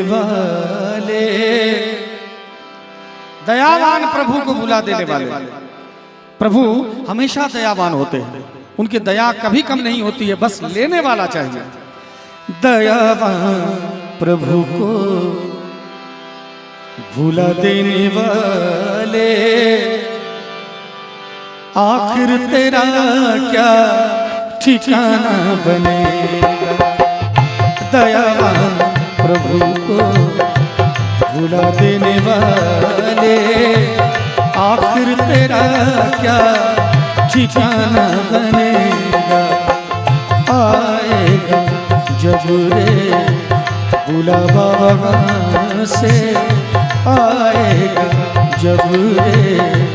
वाले, दयावान प्रभु को भुला देने वाले। प्रभु हमेशा दयावान होते हैं, उनकी दया कभी कम नहीं होती है, बस लेने वाला चाहिए। दयावान प्रभु को भुला देने वाले, आखिर तेरा क्या ठिकाना बनेगा। दयावान प्रभु को भुला देने वाले, आखिर तेरा क्या ठिकाना बनेगा। आएगा जब रे बुलावा वहाँ से, आएगा जब रे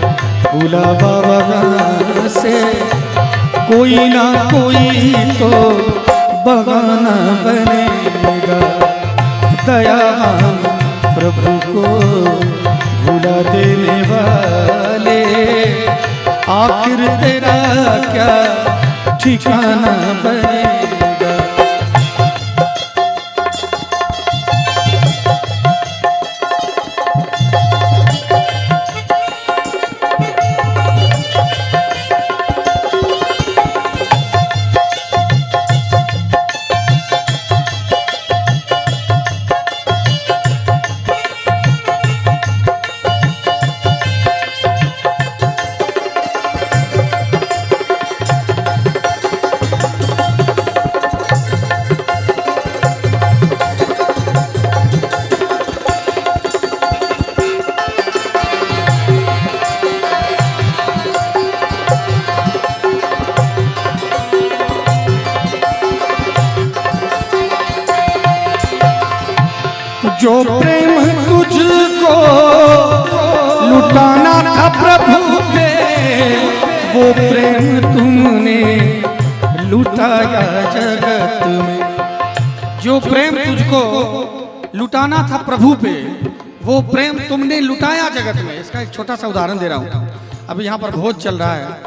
बुलावा वहाँ से, कोई ना कोई तो बहाना बनेगा। दयावान प्रभु को भुला देने वाले, आखिर तेरा क्या ठिकाना बनेगा। जो प्रेम तुझको लुटाना था प्रभु पे, वो प्रेम तुमने लुटाया जगत में। जो प्रेम तुझको लुटाना था प्रभु पे, वो प्रेम तुमने लुटाया जगत में। इसका एक छोटा सा उदाहरण दे रहा हूँ। अभी यहाँ पर भोज चल रहा है,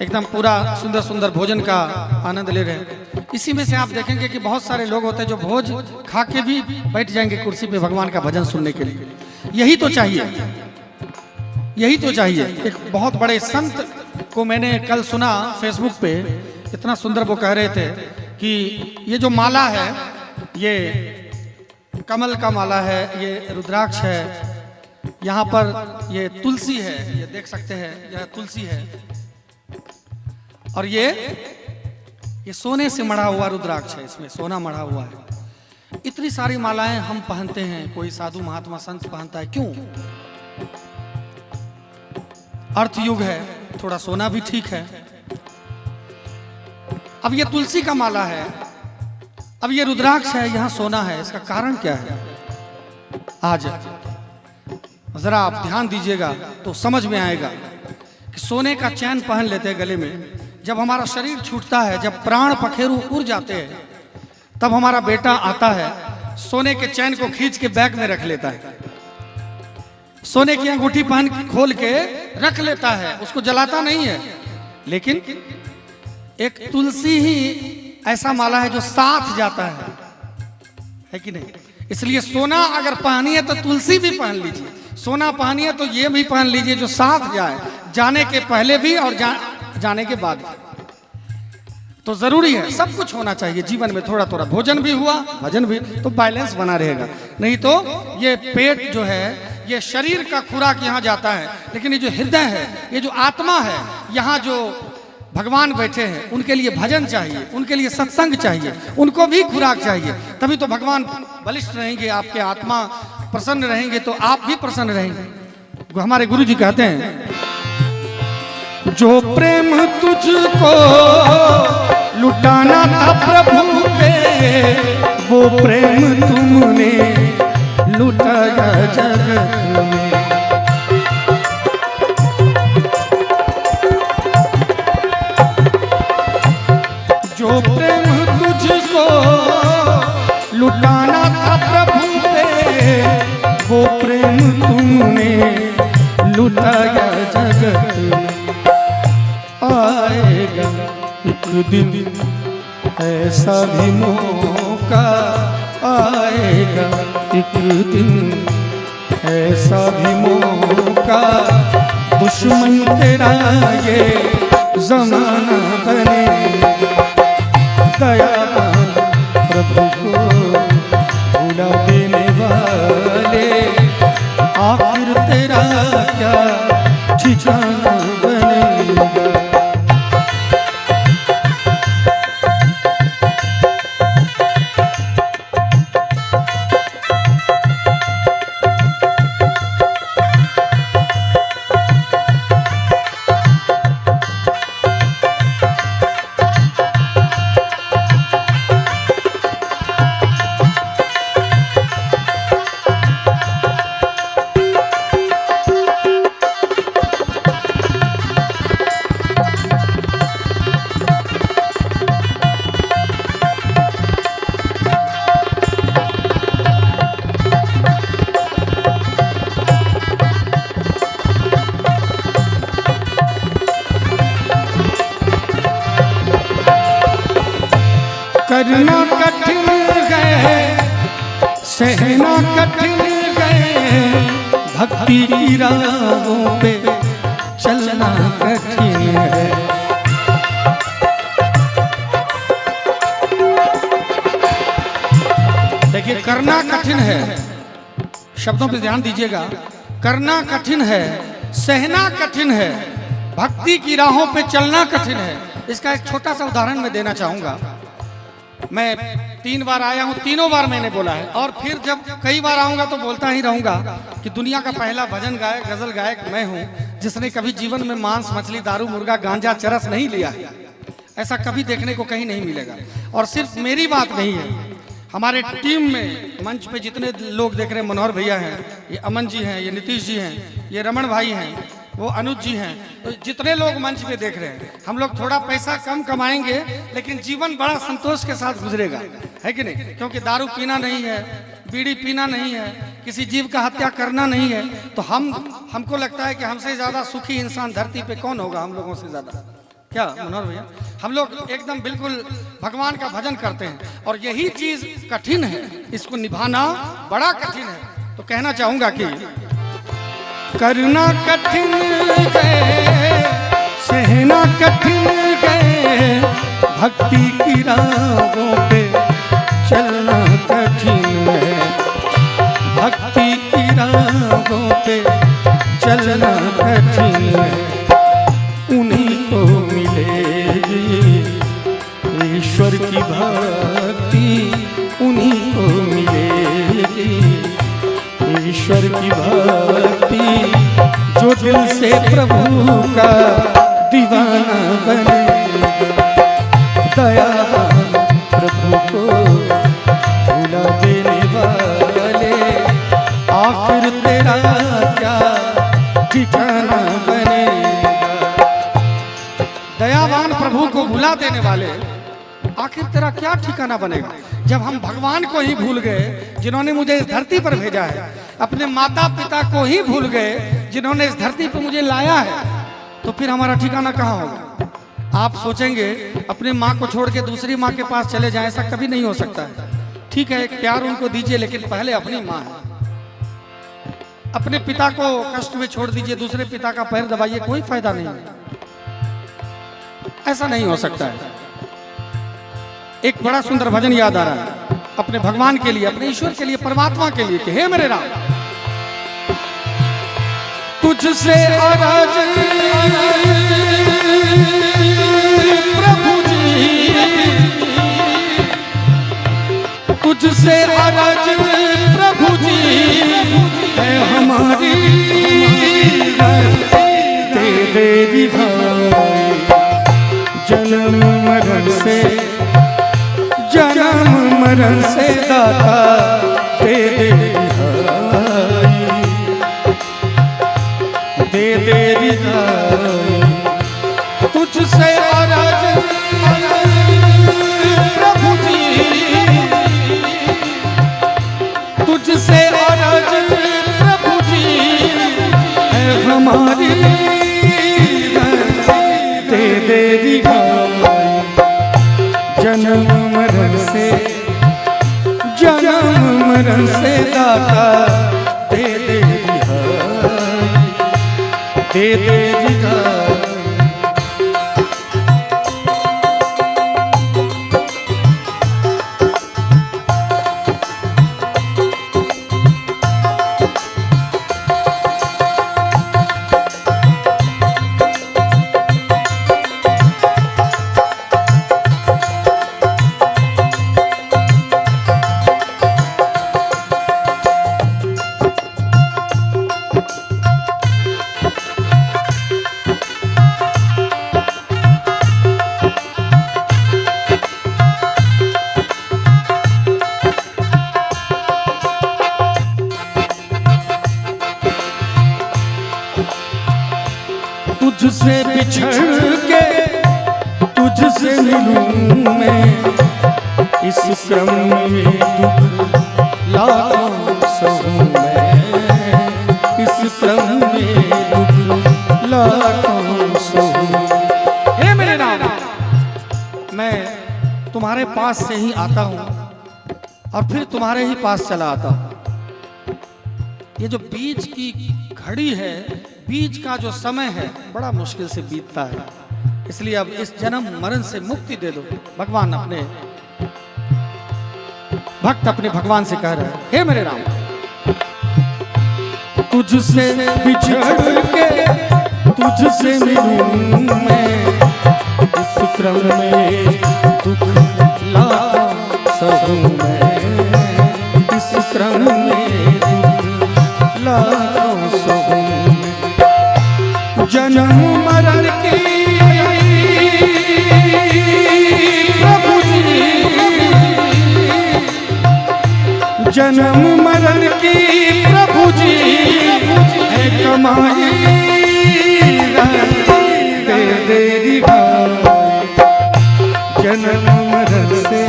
एकदम पूरा सुंदर सुंदर भोजन का आनंद ले रहे हैं। इसी में से आप देखेंगे कि बहुत सारे लोग होते हैं जो भोज खा के भी बैठ जाएंगे कुर्सी पे भगवान का भजन सुनने के लिए। यही तो चाहिए, यही तो चाहिए। एक बहुत बड़े संत को मैंने कल सुना फेसबुक पे, इतना सुंदर वो कह रहे थे कि ये जो माला है, ये कमल का माला है, ये रुद्राक्ष है, यहाँ पर ये तुलसी है, ये देख सकते हैं, यह तुलसी है, और ये सोने से मढ़ा हुआ रुद्राक्ष है, इसमें सोना मढ़ा हुआ है। इतनी सारी मालाएं हम पहनते हैं, कोई साधु महात्मा संत पहनता है, क्यों? अर्थ युग है, थोड़ा सोना भी ठीक है। अब ये तुलसी का माला है, अब ये रुद्राक्ष है, यहाँ सोना है, इसका कारण क्या है? आज जरा आप ध्यान दीजिएगा तो समझ में आएगा कि सोने का चैन पहन लेते हैं गले में, जब हमारा शरीर छूटता है, जब प्राण पखेरु उड़ जाते हैं, तब हमारा बेटा आता है, सोने के चैन को खींच के बैग में रख लेता है, सोने की अंगूठी पहन खोल के रख लेता है, उसको जलाता नहीं है। लेकिन एक तुलसी ही ऐसा माला है जो साथ जाता है कि नहीं? इसलिए सोना अगर पहनी है तो तुलसी भी पहन लीजिए, सोना पहनी है तो ये भी पहन लीजिए जो साथ जाए, जाने के पहले भी और जाने के बाद भी। तो जरूरी है, सब कुछ होना चाहिए जीवन में, थोड़ा थोड़ा भोजन भी हुआ, भजन भी, तो बैलेंस बना रहेगा। नहीं तो ये पेट जो है, ये शरीर का खुराक यहाँ जाता है, लेकिन ये जो हृदय है, ये जो आत्मा है, यहाँ जो भगवान बैठे हैं, उनके लिए भजन चाहिए, उनके लिए सत्संग चाहिए, उनको भी खुराक चाहिए, तभी तो भगवान बलिष्ठ रहेंगे, आपके आत्मा प्रसन्न रहेंगे तो आप भी प्रसन्न रहेंगे। हमारे गुरु जी कहते हैं, जो प्रेम तुझको लुटाना था प्रभु पे, वो प्रेम तुमने लुटाया जगत में। जो प्रेम तुझको लुटाना था प्रभु पे, वो प्रेम तुमने लुटाया जगत में। आएगा एक दिन ऐसा भी मौका, आएगा एक दिन ऐसा भी मौका, दुश्मन तेरा ये जमाना बनेगा। दयावान प्रभु को भुला देने वाले, आखिर तेरा क्या ठिकाना बनेगा। करना कठिन गए, सहना कठिन गए, भक्ति की राहों पे चलना कठिन है। देखिए, करना कठिन है, शब्दों पे ध्यान दीजिएगा। करना कठिन है, सहना कठिन है, भक्ति की राहों पे चलना कठिन है। इसका एक छोटा सा उदाहरण मैं देना चाहूंगा। मैं 3 बार आया हूँ, तीनों बार मैंने बोला है, और फिर जब कई बार आऊँगा तो बोलता ही रहूँगा कि दुनिया का पहला भजन गायक, गजल गायक मैं हूँ, जिसने कभी जीवन में मांस, मछली, दारू, मुर्गा, गांजा, चरस नहीं लिया है। ऐसा कभी देखने को कहीं नहीं मिलेगा। और सिर्फ मेरी बात नहीं है, हमारे टीम में मंच पे जितने लोग देख रहे हैं, मनोहर भैया हैं, ये अमन जी हैं, ये नीतीश जी हैं, ये रमन भाई हैं, वो अनुज जी हैं, तो जितने लोग मंच पे देख रहे हैं, हम लोग थोड़ा पैसा कम कमाएंगे लेकिन जीवन बड़ा संतोष के साथ गुजरेगा, है कि नहीं? क्योंकि दारू पीना नहीं है, बीड़ी पीना नहीं है, किसी जीव का हत्या करना नहीं है। तो हमको लगता है कि हमसे ज्यादा सुखी इंसान धरती पे कौन होगा, हम लोगों से ज्यादा। क्या मनोहर भैया? हम लोग एकदम बिल्कुल भगवान का भजन करते हैं, और यही चीज कठिन है, इसको निभाना बड़ा कठिन है। तो कहना चाहूंगा कि करना कठिन गए, सहना कठिन गए, भक्ति की राहों पे चलना कठिन है। भक्ति की राहों पे चलना कठिन है। उन्हीं को मिलेगी ईश्वर की भक्ति, उन्हीं को मिलेगी ईश्वर की भक्ति, जो दिल से प्रभु का दीवाना बनेगा। दयावान प्रभु को भुला देने वाले, आखिर तेरा क्या ठिकाना बनेगा। दयावान प्रभु को भुला देने वाले, आखिर तेरा क्या ठिकाना बनेगा। जब हम भगवान को ही भूल गए जिन्होंने मुझे इस धरती पर भेजा है, अपने माता पिता को ही भूल गए जिन्होंने इस धरती पर मुझे लाया है, तो फिर हमारा ठिकाना कहाँ होगा? आप सोचेंगे अपने माँ को छोड़ के दूसरी माँ के पास चले जाएं, ऐसा कभी नहीं हो सकता है। ठीक है, एक प्यार उनको दीजिए, लेकिन पहले अपनी माँ है। अपने पिता को कष्ट में छोड़ दीजिए, दूसरे पिता का पैर दबाइए, कोई फायदा नहीं है। ऐसा नहीं हो सकता है। एक बड़ा सुंदर भजन याद आ रहा है अपने भगवान के लिए, अपने ईश्वर के लिए, परमात्मा के लिए कि हे मेरे राम, तुझसे अरज प्रभु जी, तुझसे अरज प्रभु जी है हमारी, दे दिखाई जन्म मरण से, जन्म मरण से दाता दे रिहाई, दे रिहाई। तुझसे अरज प्रभु जी, तुझसे अरज प्रभु जी है हमारी, दे रिहाई जन्म मरण से, जन्म मरण से दाता दे दे रिहाई, दे दे रिहाई। तुझसे बिछड़ के तुझसे मिलूं मैं, इस क्रम में दुख लाखों सहूं मैं, इस क्रम में दुख लाखों सहूं। हे मेरे नाम, मैं तुम्हारे पास से ही आता हूँ और फिर तुम्हारे ही पास चला आता हूँ। ये जो बीच की घड़ी है, बीच का जो समय है, बड़ा मुश्किल से बीतता है। इसलिए अब इस जन्म मरण से मुक्ति दे दो। भगवान अपने भक्त अपने भगवान से कह रहे हैं, हे मेरे राम, तुझसे बिछड़ के तुझसे मिलूं मैं, इस क्रम में दुख लाखों सहूं मैं, इस क्रम में दुख लाखों सहूं। जन्म मरण की प्रभु जी, जन्म मरण की प्रभु जी है कमाई, दे दे रिहाई। जन्म मरण से,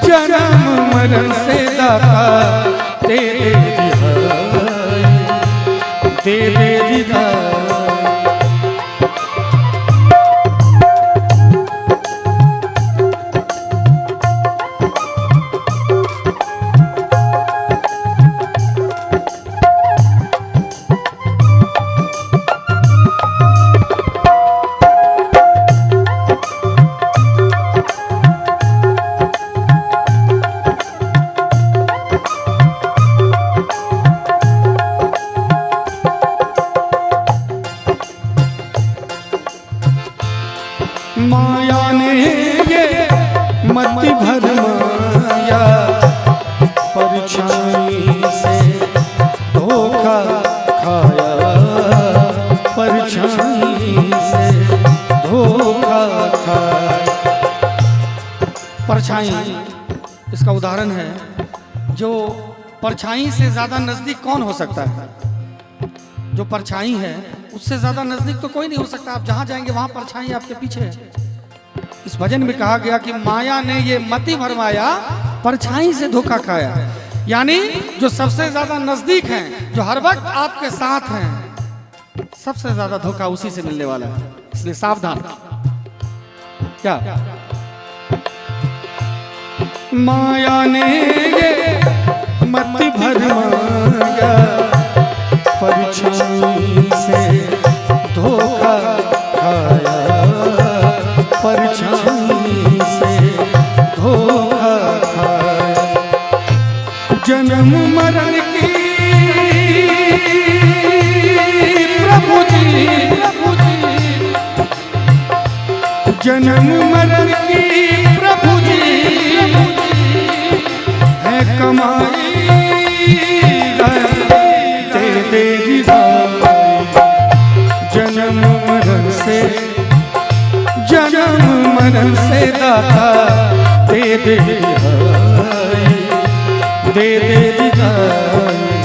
जन्म मरण से दाता दे दे रिहाई, दे दे रिहाई। माया ने ये मति भरमाया, परछाई से धोखा खाया, परछाई से धोखा खाया। परछाई इसका उदाहरण है। जो परछाई से ज्यादा नजदीक कौन हो सकता है? जो परछाई है उससे ज्यादा नजदीक तो कोई नहीं हो सकता। आप जहां जाएंगे वहां परछाई आपके पीछे है। इस भजन में कहा गया कि माया ने ये मति भरमाया, परछाई से धोखा खाया। यानी जो सबसे ज्यादा नजदीक हैं, जो हर वक्त आपके साथ हैं, सबसे ज्यादा धोखा उसी से मिलने वाला है। इसलिए सावधान। क्या माया ने ये मति भरमाया, परछाई से धोखा खाया, परछाई से धोखा खाया। जन्म मरण की प्रभु जी, जन्म मरण की प्रभु जी है कमाई, दे रिहाई। जन्म मरण से, जन्म मरण से दाता दे दे रिहाई, दे दे रिहाई।